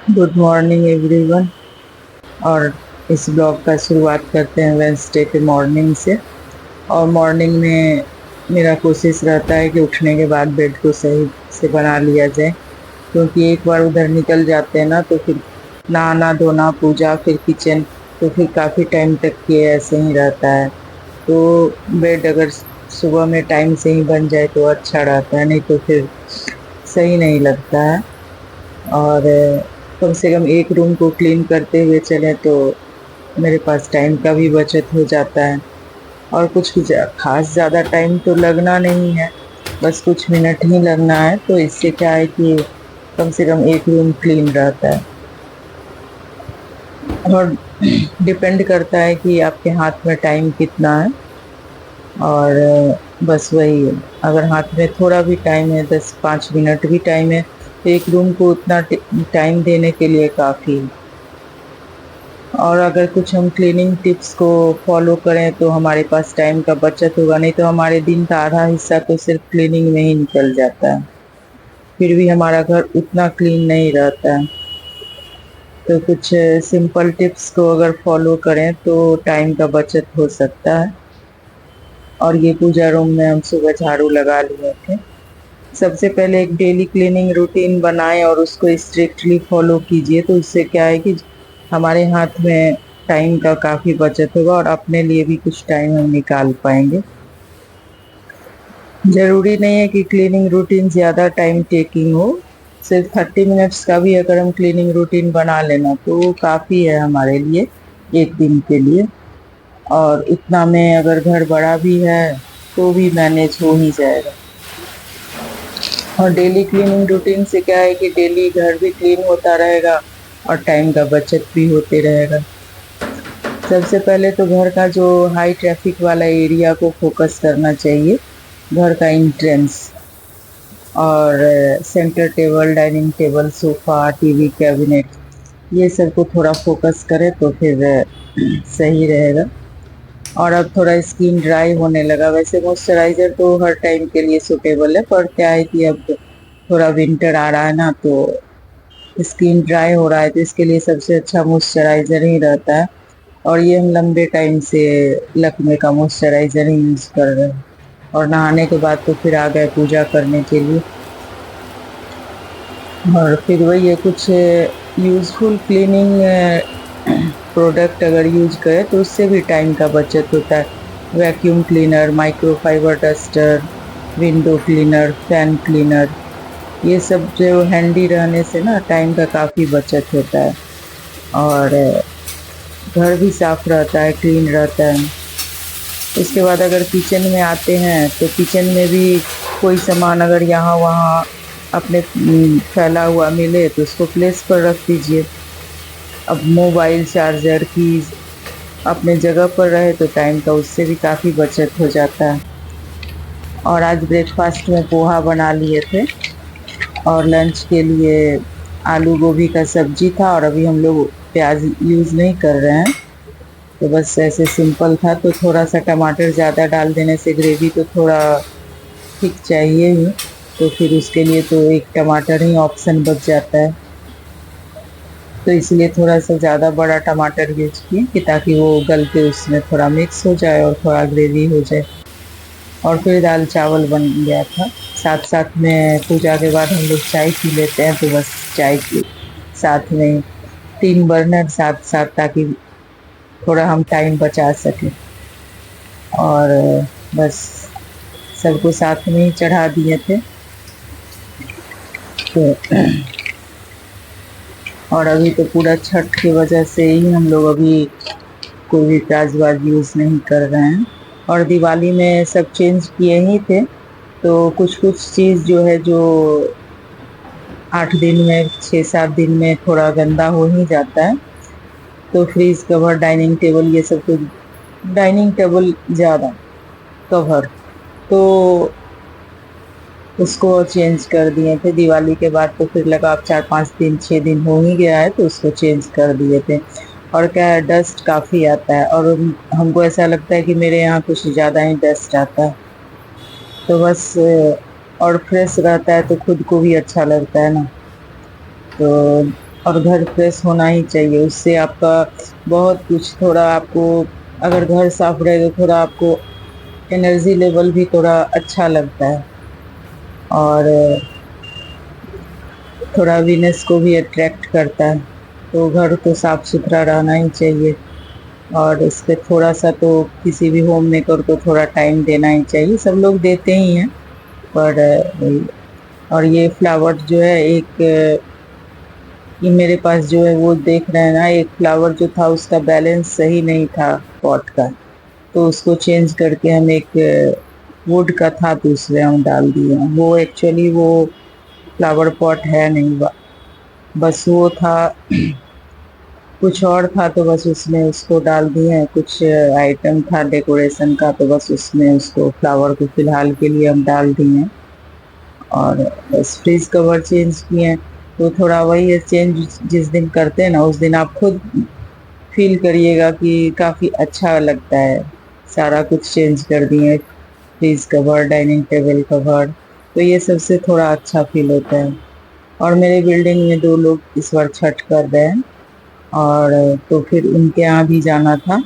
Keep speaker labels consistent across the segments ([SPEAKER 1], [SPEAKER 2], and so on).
[SPEAKER 1] Good morning everyone. और इस blog का शुरुआत करते हैं वेंसडे के मॉर्निंग से। और मॉर्निंग में मेरा कोशिश रहता है कि उठने के बाद बेड को सही से बना लिया जाए, क्योंकि एक बार उधर निकल जाते हैं ना तो फिर नहाना धोना पूजा फिर किचन, तो फिर काफ़ी टाइम तक ये ऐसे ही रहता है। तो बेड अगर सुबह में टाइम से ही बन जाए तो अच्छा रहता है, नहीं तो फिर सही नहीं लगता है। और कम से कम एक रूम को क्लीन करते हुए चले तो मेरे पास टाइम का भी बचत हो जाता है। और कुछ खास ज़्यादा टाइम तो लगना नहीं है, बस कुछ मिनट ही लगना है, तो इससे क्या है कि कम से कम एक रूम क्लीन रहता है। और डिपेंड करता है कि आपके हाथ में टाइम कितना है। और बस वही है, अगर हाथ में थोड़ा भी टाइम है, 10-5 मिनट भी टाइम है, तो एक रूम को उतना टाइम देने के लिए काफ़ी है। और अगर कुछ हम क्लीनिंग टिप्स को फॉलो करें तो हमारे पास टाइम का बचत होगा, नहीं तो हमारे दिन का आधा हिस्सा तो सिर्फ क्लीनिंग में ही निकल जाता है, फिर भी हमारा घर उतना क्लीन नहीं रहता है। तो कुछ सिंपल टिप्स को अगर फॉलो करें तो टाइम का बचत हो सकता है। और ये पूजा रूम में हम सुबह झाड़ू लगा लिए थे। सबसे पहले एक डेली क्लीनिंग रूटीन बनाएं और उसको स्ट्रिक्टली फॉलो कीजिए, तो उससे क्या है कि हमारे हाथ में टाइम का काफ़ी बचत होगा और अपने लिए भी कुछ टाइम हम निकाल पाएंगे। ज़रूरी नहीं है कि क्लीनिंग रूटीन ज़्यादा टाइम टेकिंग हो, सिर्फ 30 मिनट्स का भी अगर हम क्लीनिंग रूटीन बना लेना तो वो काफ़ी है हमारे लिए, एक दिन के लिए। और इतना में अगर घर बड़ा भी है तो भी मैनेज हो ही जाएगा। और डेली क्लीनिंग रूटीन से क्या है कि डेली घर भी क्लीन होता रहेगा और टाइम का बचत भी होते रहेगा। सबसे पहले तो घर का जो हाई ट्रैफिक वाला एरिया को फोकस करना चाहिए, घर का इंट्रेंस और centre table, dining table, sofa, TV cabinet, ये सब को थोड़ा फोकस करें तो फिर सही रहेगा। और अब थोड़ा स्किन ड्राई होने लगा, वैसे मॉइस्चराइजर तो हर टाइम के लिए सूटेबल है, पर क्या है कि अब थोड़ा विंटर आ रहा है ना, तो स्किन ड्राई हो रहा है, तो इसके लिए सबसे अच्छा मॉइस्चराइजर ही रहता है। और ये हम लंबे टाइम से लक्मे का मॉइस्चराइजर ही यूज कर रहे हैं। और नहाने के बाद तो फिर आ गए पूजा करने के लिए। और फिर वही है, कुछ यूजफुल क्लीनिंग प्रोडक्ट अगर यूज करें तो उससे भी टाइम का बचत होता है। Vacuum cleaner, microfibre duster, window cleaner, fan cleaner, ये सब जो हैंडी रहने से ना टाइम का काफ़ी बचत होता है। और घर भी साफ रहता है, क्लीन रहता है। उसके बाद अगर किचन में आते हैं तो किचन में भी कोई सामान अगर यहाँ वहाँ अपने फैला हुआ मिले तो उसको प्लेस पर रख दीजिए। अब मोबाइल चार्जर कीज अपने जगह पर रहे तो टाइम का उससे भी काफ़ी बचत हो जाता है। और आज ब्रेकफास्ट में पोहा बना लिए थे और लंच के लिए आलू गोभी का सब्जी था। और अभी हम लोग प्याज यूज़ नहीं कर रहे हैं, तो बस ऐसे सिंपल था। तो थोड़ा सा टमाटर ज़्यादा डाल देने से ग्रेवी तो थोड़ा ठीक चाहिए ही, तो फिर उसके लिए तो एक टमाटर ही ऑप्शन बच जाता है। तो इसलिए थोड़ा सा ज़्यादा बड़ा टमाटर यूज किए कि ताकि वो गल के उसमें थोड़ा मिक्स हो जाए और थोड़ा ग्रेवी हो जाए। और फिर दाल चावल बन गया था। साथ साथ में पूजा के बाद हम लोग चाय पी लेते हैं, तो बस चाय के साथ में 3 बर्नर साथ साथ, ताकि थोड़ा हम टाइम बचा सकें। और बस सबको साथ में ही चढ़ा दिए थे। तो और अभी तो पूरा छठ की वजह से ही हम लोग अभी कोई भी प्याज वाज यूज़ नहीं कर रहे हैं। और दिवाली में सब चेंज किए ही थे, तो कुछ कुछ चीज़ जो है जो 8 दिन में 6-7 दिन में थोड़ा गंदा हो ही जाता है। तो फ्रीज कवर, डाइनिंग टेबल, ये सब कुछ, डाइनिंग टेबल ज़्यादा कवर, तो उसको चेंज कर दिए थे दिवाली के बाद। तो फिर लगा अब 4-5 दिन 6 दिन हो ही गया है तो उसको चेंज कर दिए थे। और क्या है, डस्ट काफ़ी आता है और हमको ऐसा लगता है कि मेरे यहाँ कुछ ज़्यादा ही डस्ट आता है। तो बस और फ्रेश रहता है तो खुद को भी अच्छा लगता है ना। तो और घर फ्रेश होना ही चाहिए, उससे आपका बहुत कुछ, थोड़ा आपको अगर घर साफ रहे तो थोड़ा आपको एनर्जी लेवल भी थोड़ा अच्छा लगता है, और थोड़ा वीनेस को भी अट्रैक्ट करता है। तो घर तो साफ सुथरा रहना ही चाहिए, और इस पे थोड़ा सा तो किसी भी होम मेकर को थोड़ा टाइम देना ही चाहिए, सब लोग देते ही हैं। पर और ये फ्लावर जो है एक ये मेरे पास जो है वो देख रहे हैं ना, एक फ्लावर जो था उसका बैलेंस सही नहीं था पॉट का, तो उसको चेंज करके हम एक वुड का था तो उसमें हम डाल दिए हैं। वो एक्चुअली वो फ्लावर पॉट है नहीं, बस वो था कुछ और था, तो बस उसमें उसको डाल दिए हैं। कुछ आइटम था डेकोरेशन का, तो बस उसमें उसको फ्लावर को फिलहाल के लिए हम डाल दिए हैं। और बस फ्रिज कवर चेंज किए हैं, तो थोड़ा वही है, चेंज जिस दिन करते हैं ना उस दिन आप खुद फील करिएगा कि काफ़ी अच्छा लगता है। सारा कुछ चेंज कर दिए, fridge cover, dining table cover, तो ये सबसे थोड़ा अच्छा फील होता है। और मेरे बिल्डिंग में 2 लोग इस बार छठ कर रहे हैं, और तो फिर उनके यहाँ भी जाना था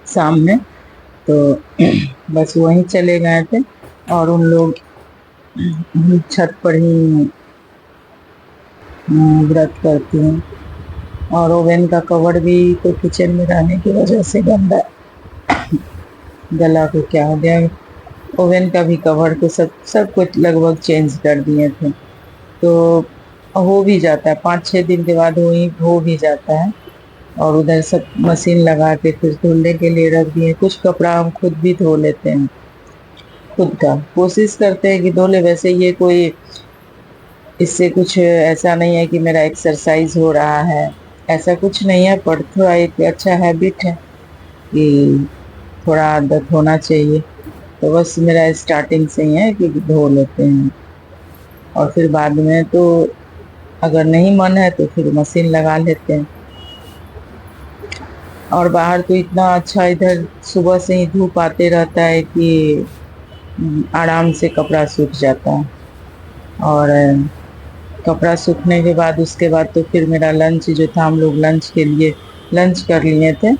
[SPEAKER 1] शाम में, तो बस वहीं चले गए थे। और उन लोग छत पर ही व्रत करती हैं। और ओवन का कवर भी तो किचन में रहने की वजह से गंदा, गला को क्या हो गया। ओवन का भी कवर तो सब कुछ लगभग चेंज कर दिए थे, तो हो भी जाता है 5-6 दिन के बाद हो भी जाता है। और उधर सब मशीन लगा के फिर धुलने के लिए रख दिए। कुछ कपड़ा हम खुद भी धो लेते हैं, खुद का कोशिश करते हैं कि धो ले। वैसे ये कोई इससे कुछ ऐसा नहीं है कि मेरा एक्सरसाइज हो रहा है, ऐसा कुछ नहीं है, पर थोड़ा एक अच्छा हैबिट है कि थोड़ा आदत होना चाहिए। तो बस मेरा स्टार्टिंग से ही है कि धो लेते हैं, और फिर बाद में तो अगर नहीं मन है तो फिर मशीन लगा लेते हैं। और बाहर तो इतना अच्छा, इधर सुबह से ही धूप आते रहता है कि आराम से कपड़ा सूख जाता है। और कपड़ा सूखने के बाद उसके बाद तो फिर मेरा लंच जो था, हम लोग लंच के लिए लंच कर लिए थे।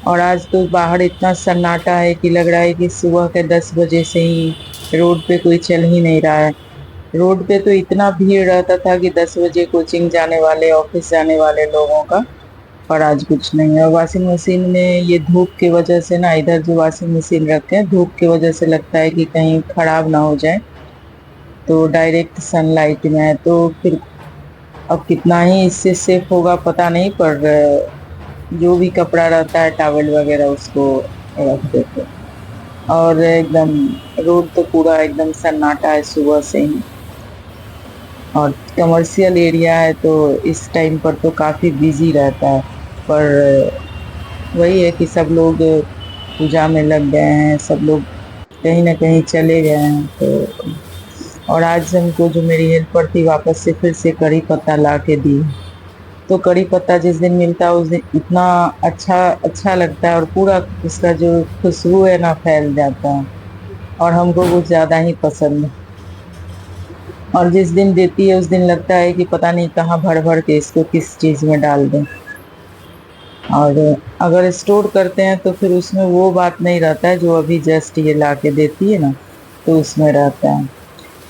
[SPEAKER 1] और आज तो बाहर इतना सन्नाटा है कि लग रहा है कि सुबह के 10 बजे से ही रोड पे कोई चल ही नहीं रहा है। रोड पे तो इतना भीड़ रहता था कि 10 बजे कोचिंग जाने वाले, ऑफिस जाने वाले लोगों का, पर आज कुछ नहीं है। और वॉशिंग मशीन में ये धूप की वजह से ना, इधर जो वॉशिंग मशीन रखे हैं, धूप की वजह से लगता है कि कहीं खराब ना हो जाए, तो डायरेक्ट सनलाइट में है, तो फिर अब कितना ही इससे सेफ होगा पता नहीं, पर जो भी कपड़ा रहता है टॉवल वगैरह उसको रख देते। और एकदम रोड तो पूरा एकदम सन्नाटा है सुबह से ही। और कमर्शियल एरिया है तो इस टाइम पर तो काफ़ी बिजी रहता है, पर वही है कि सब लोग पूजा में लग गए हैं, सब लोग कहीं ना कहीं चले गए हैं। तो और आज हमको जो मेरी हेल्पर थी वापस से फिर से कड़ी पत्ता ला के दी, तो कड़ी पत्ता जिस दिन मिलता है उस दिन इतना अच्छा अच्छा लगता है, और पूरा उसका जो खुशबू है ना फैल जाता है, और हमको कुछ ज़्यादा ही पसंद है। और जिस दिन देती है उस दिन लगता है कि पता नहीं कहाँ भर भर के इसको किस चीज़ में डाल दें। और अगर स्टोर करते हैं तो फिर उसमें वो बात नहीं रहता है जो अभी जस्ट ये ला के देती है ना, तो उसमें रहता है।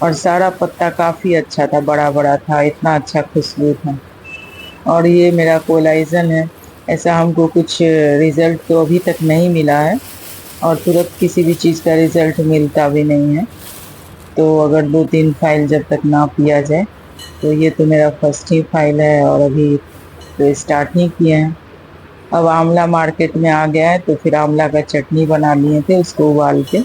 [SPEAKER 1] और सारा पत्ता काफ़ी अच्छा था, बड़ा बड़ा था, इतना अच्छा खुशबू था। और ये मेरा कोलाइजन है। ऐसा हमको कुछ रिजल्ट तो अभी तक नहीं मिला है, और तुरंत किसी भी चीज़ का रिजल्ट मिलता भी नहीं है। तो अगर 2-3 फाइल जब तक ना पिया जाए, तो ये तो मेरा फर्स्ट ही फाइल है, और अभी तो स्टार्ट ही किए हैं। अब आंवला मार्केट में आ गया है, तो फिर आंवला का चटनी बना लिए थे उसको उबाल के।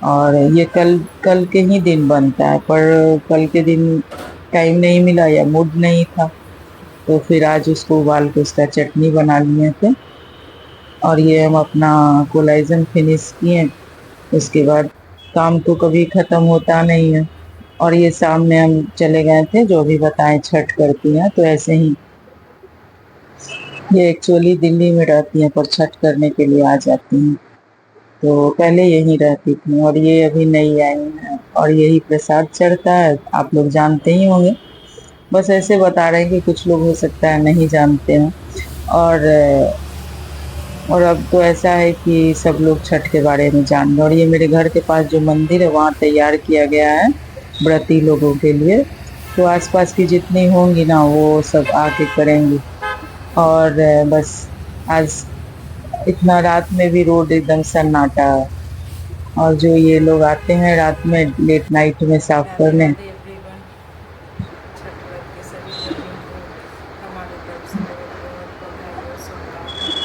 [SPEAKER 1] और ये कल कल के ही दिन बनता है, पर कल के दिन टाइम नहीं मिला या मूड नहीं था, तो फिर आज उसको उबाल के उसका चटनी बना लिए थे। और ये हम अपना कोलाइजन फिनिश किए, उसके बाद काम तो कभी ख़त्म होता नहीं है। और ये शाम में हम चले गए थे, जो भी बताएं छठ करती हैं, तो ऐसे ही ये एक्चुअली दिल्ली में रहती हैं पर छठ करने के लिए आ जाती हैं, तो पहले यहीं रहती थी, और ये अभी नई आई हैं। और यही प्रसाद चढ़ता है, आप लोग जानते ही होंगे। बस ऐसे बता रहे हैं कि कुछ लोग हो सकता है नहीं जानते हैं। और और अब तो ऐसा है कि सब लोग छठ के बारे में जान गए। और ये मेरे घर के पास जो मंदिर है वहाँ तैयार किया गया है व्रती लोगों के लिए। तो आसपास की जितनी होंगी ना वो सब आके करेंगी। और बस आज इतना रात में भी रोड एकदम सन्नाटा है। और जो ये लोग आते हैं रात में लेट नाइट में साफ
[SPEAKER 2] राधे
[SPEAKER 1] करने।
[SPEAKER 2] राधे एवरीवन। छठ व्रत के सभी भाइयों को हमारे तरफ से बहुत बहुत बधाई और शुभकामनाएँ।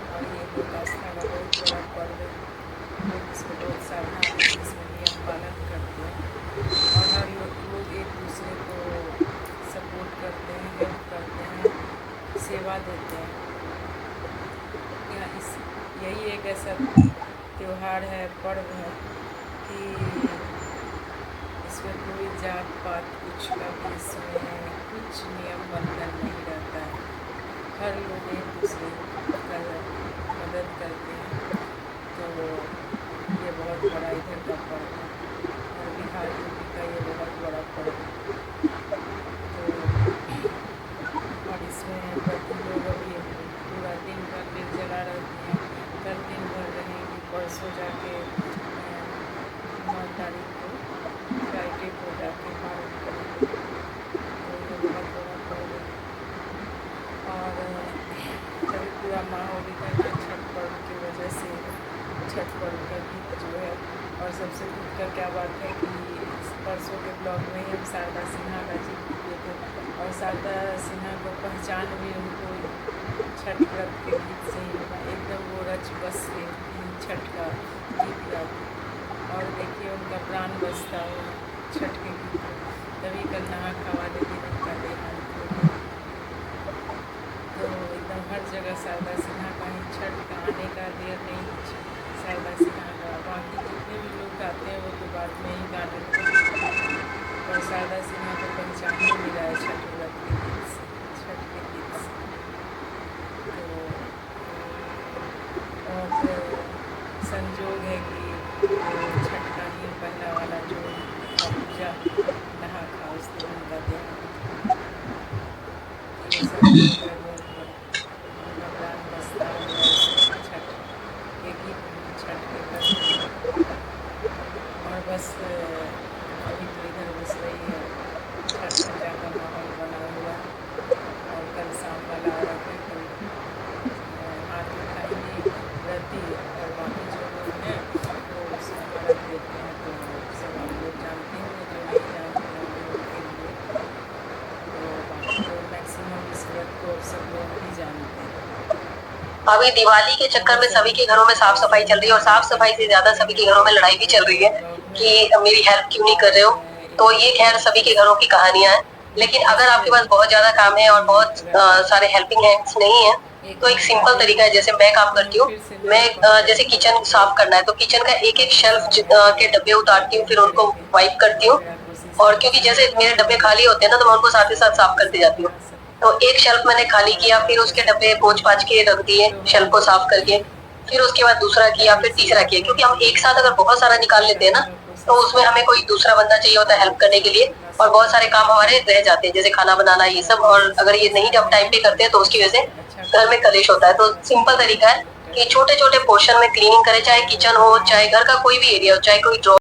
[SPEAKER 2] और ये लोग आस्था का बहुत बड़ा पर्व है। लोग इसको बहुत सावधानी से इसमें नियम पालन करते हैं और हर लोग एक दूसरे को सपोर्ट करते हैं, हेल्प करते हैं, सेवा देते हैं। यहाँ इस यही एक ऐसा त्यौहार है, पर्व है कि इसमें कोई जात पात कुछ का भी इसमें कुछ नियम बंधन नहीं रहता है। हर लोग एक दूसरे का मदद करते हैं। तो ये बहुत बड़ा इधर का पर्व है और बिहार यूपी का ये बहुत बड़ा पर्व है। तो और इसमें व्रती लोग अभी पूरा दिन भर निर्जला रहती हैं। कल दिन भर रहेंगी, परसों जाके 9 तारीख को फ्राइडे को जाके पारण करेंगे। तो ये बहुत बड़ा पर्व है। और तभी पूरा माहौल इधर का छठ पर्व की वजह से छठ पर्व का गीत जो है। और सबसे दुख का क्या बात है कि परसों के ब्लॉग में ही हम शारदा सिन्हा का जिक्र किए थे और शारदा सिन्हा को पहचान भी उनको छठ व्रत के गीत से ही मिला। एकदम वो रच बस के छठ का गीत गाती। और देखिए उनका प्राण बसता हो छठ के गीत में। तभी कल नहा वाले दिन उनका देहांत हो गया। तो एकदम हर जगह शारदा सिन्हा का ही छठ का आने का देर नहीं। शारदा सिन्हा का बाकी जितने भी लोग गाते हैं वो तो बाद में ही गाने लगते हैं। पर शारदा सिन्हा को पहचान ही मिला है छठ व्रत के गीत से, छठ के गीत से। तो बहुत संजोग है कि वो छठ का ही पहला वाला जो था पूजा नहा खा उस दिन उनका देहांत हुआ। तो ये संजोग है बहुत बड़ा। उनका प्राण बसता हुआ इस छठ के गीत में, छठ के करते हुए। और बस अभी तो इधर बस वही है, छठ पूजा का माहौल बना हुआ है। और कल शाम वाला अर्घ है। कल हाथ उठाएंगे व्रती और बाकी जो लोग हैं वो उसमें अर्घ देते हैं। तो सब आप लोग जानते होंगे, जो नहीं जानते हैं उन लोगों के लिए। तो बाकी तो मैक्सिमम इस व्रत को सब लोग ही जानते हैं।
[SPEAKER 3] अभी दिवाली के
[SPEAKER 2] तो
[SPEAKER 3] चक्कर में
[SPEAKER 2] बस
[SPEAKER 3] सभी
[SPEAKER 2] अभी
[SPEAKER 3] के घरों
[SPEAKER 2] छठ
[SPEAKER 3] में
[SPEAKER 2] पूजा
[SPEAKER 3] साफ
[SPEAKER 2] ही
[SPEAKER 3] सफाई चल रही है और साफ सफाई से ज्यादा सभी
[SPEAKER 2] करेंगे
[SPEAKER 3] के घरों
[SPEAKER 2] कल
[SPEAKER 3] में लड़ाई भी चल रही है
[SPEAKER 2] ब्लॉग में।
[SPEAKER 3] कि मेरी हेल्प क्यों नहीं कर रहे हो।
[SPEAKER 2] और
[SPEAKER 3] तो
[SPEAKER 2] एक
[SPEAKER 3] ये खैर सभी के घरों की कहानियां हैं। लेकिन अगर
[SPEAKER 2] रिक्वेस्ट
[SPEAKER 3] आपके
[SPEAKER 2] है
[SPEAKER 3] पास बहुत ज्यादा काम है
[SPEAKER 2] कि
[SPEAKER 3] और बहुत
[SPEAKER 2] अगर आप
[SPEAKER 3] सारे हेल्पिंग हैंड्स नहीं है
[SPEAKER 2] एक
[SPEAKER 3] तो एक
[SPEAKER 2] घंटा
[SPEAKER 3] सिंपल
[SPEAKER 2] भी
[SPEAKER 3] तरीका है, जैसे मैं काम
[SPEAKER 2] तो
[SPEAKER 3] करती हूँ।
[SPEAKER 2] फिर से
[SPEAKER 3] मैं
[SPEAKER 2] नया कंटेंट
[SPEAKER 3] जैसे किचन
[SPEAKER 2] लेके
[SPEAKER 3] साफ करना है तो किचन का एक एक
[SPEAKER 2] आपके
[SPEAKER 3] शेल्फ
[SPEAKER 2] सामने आने
[SPEAKER 3] के
[SPEAKER 2] का
[SPEAKER 3] डब्बे उतारती हूँ,
[SPEAKER 2] प्रयत्न
[SPEAKER 3] फिर उनको
[SPEAKER 2] करेंगे।
[SPEAKER 3] वाइप करती
[SPEAKER 2] और
[SPEAKER 3] हूँ।
[SPEAKER 2] मेरा कोशिश
[SPEAKER 3] और क्योंकि
[SPEAKER 2] रहेगा
[SPEAKER 3] जैसे मेरे
[SPEAKER 2] कि
[SPEAKER 3] डब्बे
[SPEAKER 2] मैं
[SPEAKER 3] खाली होते हैं ना तो मैं उनको साथ ही साथ साफ
[SPEAKER 2] आपके
[SPEAKER 3] करते जाती
[SPEAKER 2] सामने
[SPEAKER 3] हूँ।
[SPEAKER 2] आ सकूँ
[SPEAKER 3] तो एक शेल्फ मैंने खाली
[SPEAKER 2] और
[SPEAKER 3] किया, फिर
[SPEAKER 2] अच्छा
[SPEAKER 3] उसके डब्बे
[SPEAKER 2] सपोर्ट
[SPEAKER 3] पोंछ
[SPEAKER 2] मिले।
[SPEAKER 3] पाछ के रख दिए,
[SPEAKER 2] तो
[SPEAKER 3] शेल्फ
[SPEAKER 2] हम
[SPEAKER 3] को साफ करके। फिर उसके बाद दूसरा किया,
[SPEAKER 2] पहले
[SPEAKER 3] फिर
[SPEAKER 2] से
[SPEAKER 3] तीसरा किया,
[SPEAKER 2] कहते हैं
[SPEAKER 3] क्योंकि हम
[SPEAKER 2] कि
[SPEAKER 3] एक साथ अगर बहुत सारा निकाल लेते हैं ना
[SPEAKER 2] चैनल को
[SPEAKER 3] तो उसमें हमें
[SPEAKER 2] सब्सक्राइब
[SPEAKER 3] कोई दूसरा बंदा चाहिए होता है हेल्प करने के लिए।
[SPEAKER 2] करना
[SPEAKER 3] और बहुत
[SPEAKER 2] शेयर
[SPEAKER 3] सारे काम
[SPEAKER 2] करना।
[SPEAKER 3] हमारे रह जाते हैं, जैसे खाना बनाना ये
[SPEAKER 2] मेरा
[SPEAKER 3] सब। और
[SPEAKER 2] कोशिश
[SPEAKER 3] अगर ये
[SPEAKER 2] हमेशा
[SPEAKER 3] नहीं जब टाइम
[SPEAKER 2] रहेगा
[SPEAKER 3] पे करते हैं तो उसकी वजह से
[SPEAKER 2] अच्छा
[SPEAKER 3] घर में
[SPEAKER 2] कंटेंट
[SPEAKER 3] कलेश होता है। तो
[SPEAKER 2] अच्छा
[SPEAKER 3] सिंपल तरीका है
[SPEAKER 2] कंटेंट
[SPEAKER 3] कि
[SPEAKER 2] करने
[SPEAKER 3] छोटे
[SPEAKER 2] की।
[SPEAKER 3] छोटे पोर्शन में क्लीनिंग करे, चाहे
[SPEAKER 2] तो
[SPEAKER 3] किचन हो चाहे घर का कोई भी एरिया हो, चाहे कोई ड्रॉ